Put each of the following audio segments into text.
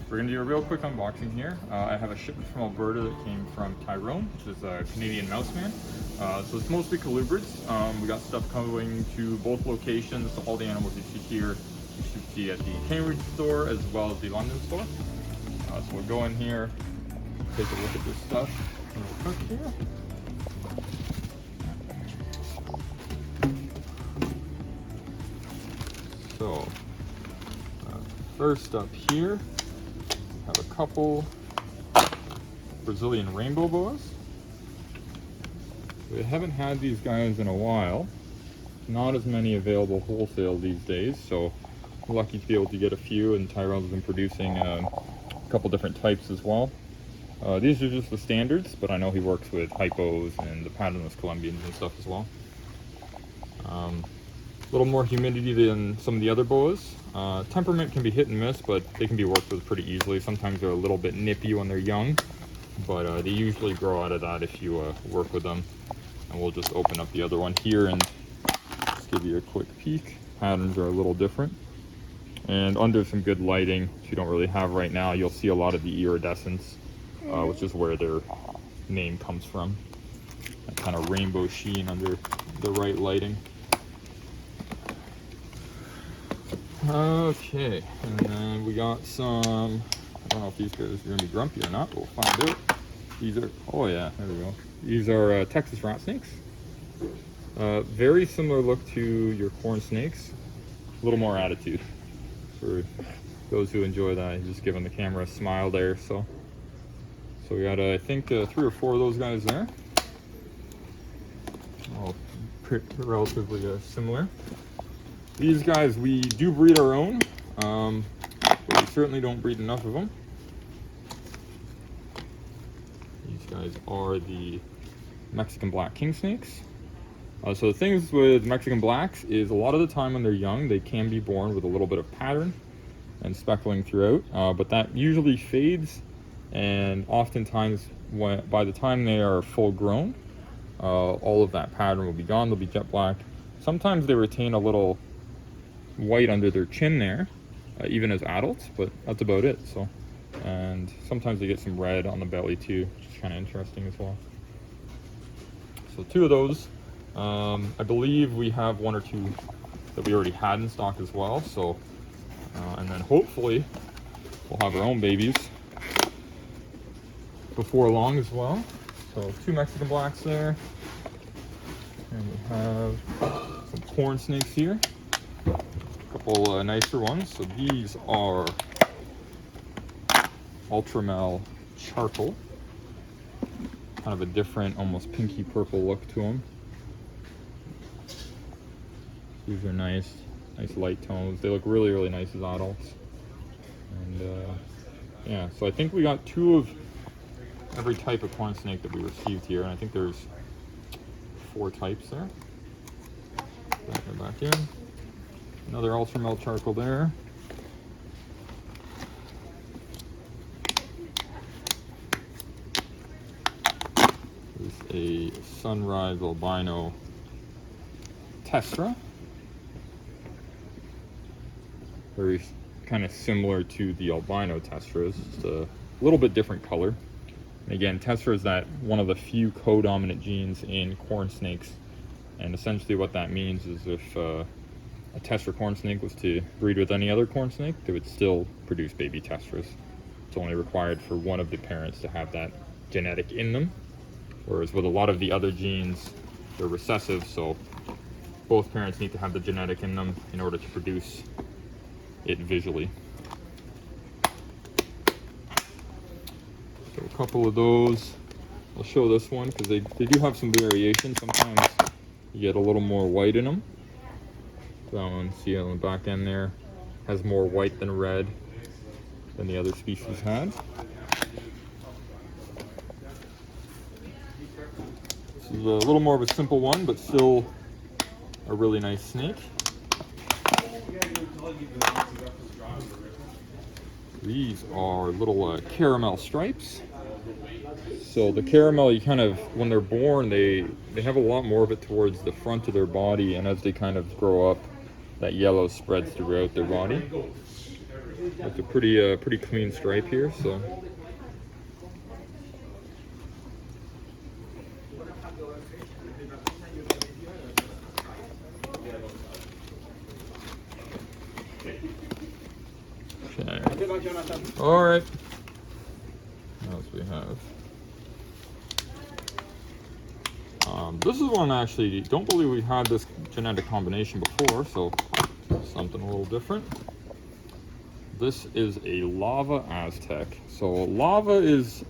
We're going to do a real quick unboxing here. I have a shipment from Alberta that came from Tyrone, which is a Canadian Mouseman. So it's mostly colubrids. We got stuff coming to both locations. So all the animals you see here, you should see at the Cambridge store as well as the London store. So we'll go in here, take a look at this stuff real quick here. So, first up here, have a couple Brazilian rainbow boas. We haven't had these guys in a while. Not as many available wholesale these days, so we're lucky to be able to get a few, and Tyrone's been producing a couple different types as well. These are just the standards, but I know he works with hypos and the patternless Colombians and stuff as well. A little more humidity than some of the other boas. Temperament can be hit and miss, but they can be worked with pretty easily. Sometimes they're a little bit nippy when they're young, but they usually grow out of that if you work with them. And we'll just open up the other one here and just give you a quick peek. Patterns are a little different. And under some good lighting, which you don't really have right now, you'll see a lot of the iridescence, which is where their name comes from. That kind of rainbow sheen under the right lighting. Okay, and then we got some, I don't know if these guys are going to be grumpy or not, but we'll find out. These are, oh yeah, there we go. These are Texas rat snakes. Very similar look to your corn snakes, a little more attitude. For those who enjoy that, just giving the camera a smile there. So we got, I think, 3 or 4 of those guys there. All relatively similar. These guys, we do breed our own, but we certainly don't breed enough of them. These guys are the Mexican black king snakes. So the things with Mexican blacks is a lot of the time when they're young, they can be born with a little bit of pattern and speckling throughout, but that usually fades, and oftentimes by the time they are full grown, all of that pattern will be gone. They'll be jet black. Sometimes they retain a little white under their chin there, even as adults, but that's about it. So, and sometimes they get some red on the belly too, which is kind of interesting as well. So 2 of those. I believe we have 1 or 2 that we already had in stock as well. So, and then hopefully we'll have our own babies before long as well. So 2 Mexican blacks there, and we have some corn snakes here. A couple nicer ones. So these are Ultramel charcoal, kind of a different, almost pinky purple look to them. These are nice light tones. They look really, really nice as adults. And yeah, so I think we got 2 of every type of corn snake that we received here, and I think there's 4 types there. Back in. Another Ultramel charcoal there. There's a Sunrise albino Testra. Very kind of similar to the albino Testras, just a little bit different color. And again, Testra is that one of the few co-dominant genes in corn snakes, and essentially what that means is if a Testra corn snake was to breed with any other corn snake, they would still produce baby Testras. It's only required for one of the parents to have that genetic in them, whereas with a lot of the other genes, they're recessive, so both parents need to have the genetic in them in order to produce it visually. So a couple of those. I'll show this one because they do have some variation. Sometimes you get a little more white in them. That one, see on the back end there, has more white than red than the other species had. This is a little more of a simple one, but still a really nice snake. These are little caramel stripes. So the caramel, you kind of, when they're born, they have a lot more of it towards the front of their body, and as they kind of grow up, that yellow spreads throughout their body. It's a pretty clean stripe here, so. Okay. All right. What else we have? This is one actually, don't believe we had this genetic combination before, so something a little different. This is a lava Aztec. So lava is,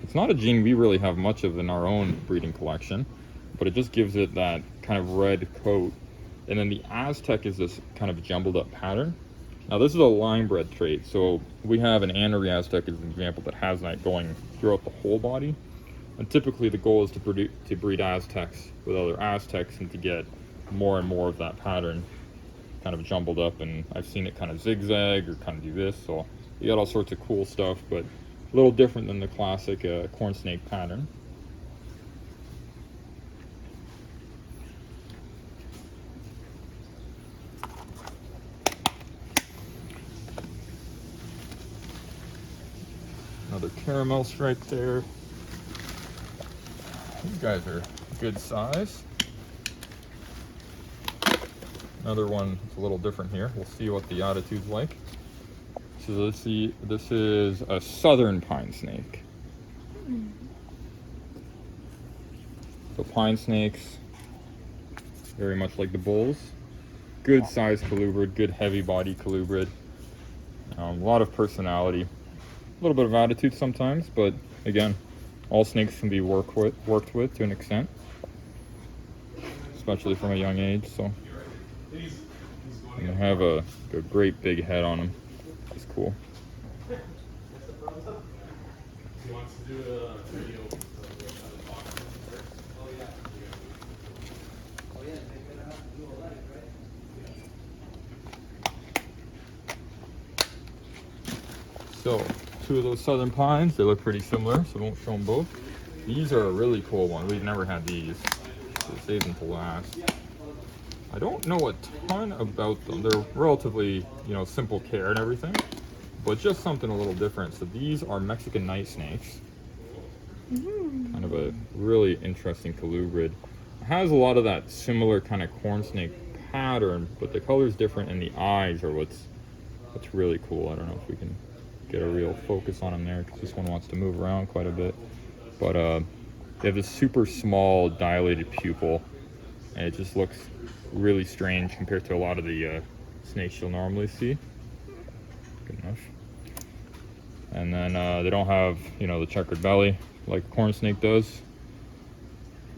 it's not a gene we really have much of in our own breeding collection, but it just gives it that kind of red coat. And then the Aztec is this kind of jumbled up pattern. Now this is a line bred trait, so we have an Annery Aztec as an example that has that going throughout the whole body. And typically the goal is to breed Aztecs with other Aztecs and to get more and more of that pattern kind of jumbled up. And I've seen it kind of zigzag or kind of do this, so you got all sorts of cool stuff, but a little different than the classic corn snake pattern. Another caramel stripe there. These guys are good size. Another one that's a little different here. We'll see what the attitude's like. So let's see, this is a southern pine snake. So pine snakes, very much like the bulls. Good size colubrid, good heavy body colubrid. A lot of personality. A little bit of attitude sometimes, but again, all snakes can be worked with to an extent, especially from a young age. So, and they have a great big head on them. It's cool. So, two of those southern pines, they look pretty similar, so don't show them both. These are a really cool one. We've never had these, so save them to last. I don't know a ton about them. They're relatively, simple care and everything, but just something a little different. So these are Mexican night snakes. Kind of a really interesting colubrid. It has a lot of that similar kind of corn snake pattern, but the color's different and the eyes are what's really cool. I don't know if we can get a real focus on them there because this one wants to move around quite a bit. But they have this super small dilated pupil, and it just looks really strange compared to a lot of the snakes you'll normally see. Good enough. And then they don't have, the checkered belly like a corn snake does.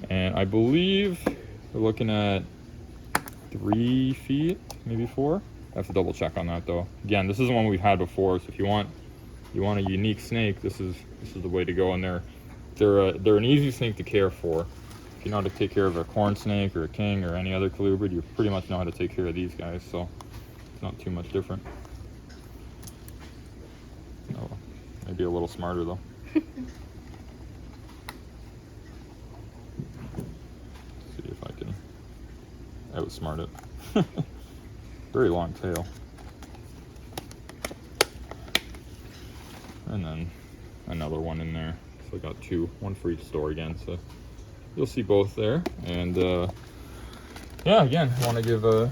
And I believe we're looking at 3 feet, maybe 4. I have to double check on that though. Again, this is the one we've had before, so if you want a unique snake, this is the way to go. And they're an easy snake to care for. If you know how to take care of a corn snake or a king or any other colubrid, you pretty much know how to take care of these guys, so it's not too much different. Oh, maybe a little smarter though. See if I can outsmart it. Very long tail. And then another one in there. So I got 2, one for each store again, so you'll see both there. And yeah, again, I want to give a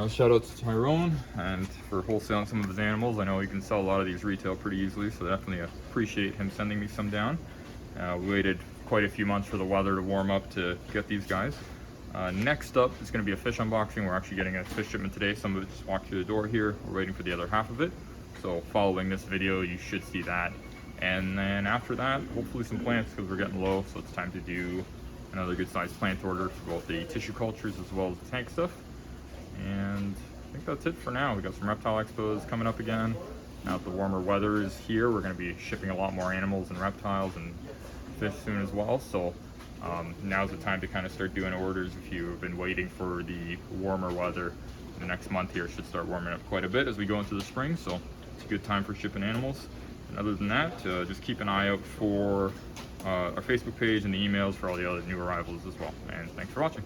shout out to Tyrone and for wholesaling some of his animals. I know he can sell a lot of these retail pretty easily, so definitely appreciate him sending me some down. We waited quite a few months for the weather to warm up to get these guys. Next up is going to be a fish unboxing. We're actually getting a fish shipment today. Some of it just walked through the door here. We're waiting for the other half of it. So following this video, you should see that. And then after that, hopefully some plants because we're getting low. So it's time to do another good sized plant order for both the tissue cultures as well as the tank stuff. And I think that's it for now. We got some reptile expos coming up again. Now that the warmer weather is here, we're going to be shipping a lot more animals and reptiles and fish soon as well. So now's the time to kind of start doing orders if you've been waiting for the warmer weather. The next month here should start warming up quite a bit as we go into the spring, so it's a good time for shipping animals. And other than that, just keep an eye out for our Facebook page and the emails for all the other new arrivals as well. And thanks for watching.